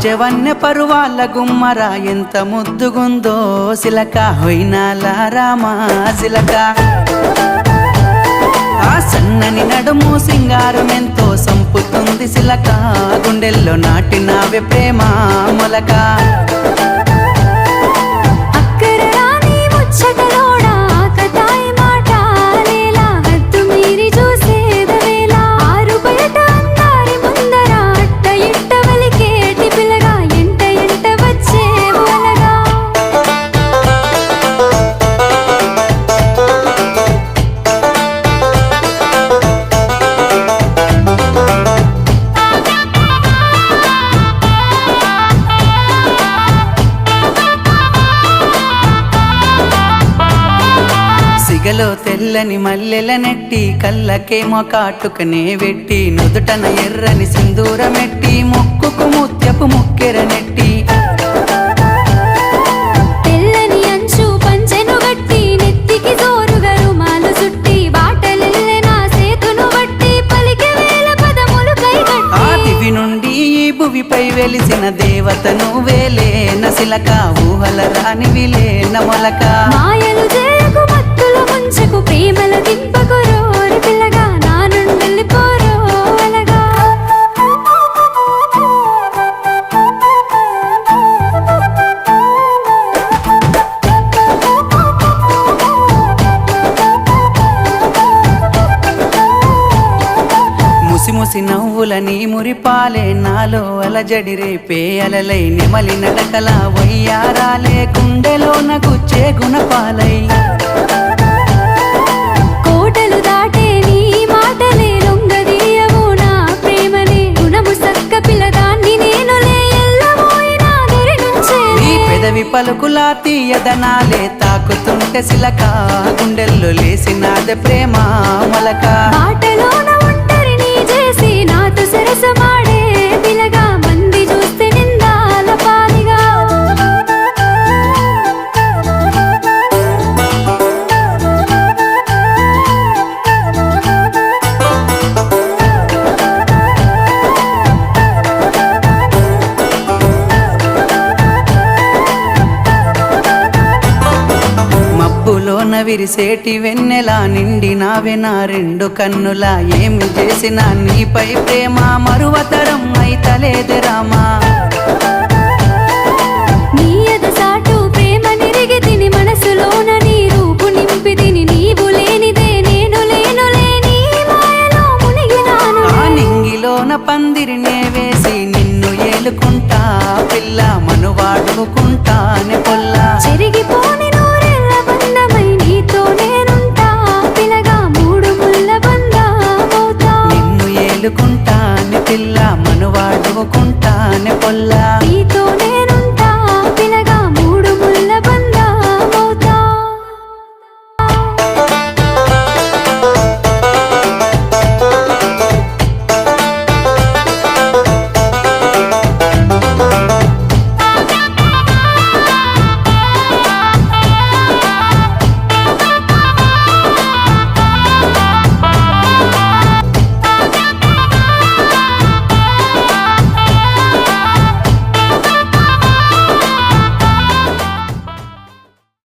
పంచవన్య పరువాల గుమ్మరా ఎంత ముద్దుగుందో సిలక హొయినాల రామా సిలక ఆ సన్నని నడుము సింగారం ఎంతో సంపుతుంది సిలక గుండెల్లో నాటినావే ప్రేమ మొలక సిగలో తెల్లని మల్లెల నెట్టి కళ్ళకేమో కాటుకనే వెట్టి నుదుటన ఎర్రని సింధూరమెట్టి ముక్కుకు ముత్యపు ముక్కెర నెట్టి తెల్లని అంచు పంచెను గట్టి నెత్తికి జోరుగా రుమాలు చుట్టి బాటలెల్లెనా సేతును బట్టి పలికే వేల పదములు కైగట్టి ఆ దివి నుండి ఈ భువిపై వెలిసిన దేవత నువ్వేలే నసిలక ఊహల రానివిలే నమొలక మాయలు చేయకు మత్తుల ముంచకు ప్రేమల దింపకు రోరి పిల్లగా నా నుండెళ్ళిపోరో అలగా ముసి నవ్వులని మురిపాలే నాలో అలజడి రేపే అలలై నెమలి నడకల వయ్యారాలే గుండెలోన గుచ్చే గుణపాలై కోటలు దాటే నీ మాటలే లొంగదీయవు నా ప్రేమనే గుణము సక్క పిల్లదాన్ని నేనులే ఎల్లబోయినా దరి నుంచే నీ పెదవి పలుకులా తీయదనాలే తాకుతుంటే సిలక గుండెల్లో లేసినాదే ప్రేమ మొలక బాటలోన ఒంటరిని చేసి నాతో సరసమాడే పిల్లగా మంది చూస్తే నిందాల పాలిగా మబ్బులోన విరిసేటి వెన్నెలా నిండి నావే నా రెండు కన్నులా ఏమి చేసినా నీపై ప్రేమ మరువతరం అయితలేదే రామా నీ ఎదసాటు ప్రేమ నిరిగి తిని మనసులోన నీ రూపు నింపి తిని నీవు లేనిదే నేను లేనులే నీ మాయలో మునిగినాను ఆ నింగిలోన పందిరినే వేసి నిన్ను ఏలుకుంటా పిల్ల మనువాడుకుంటా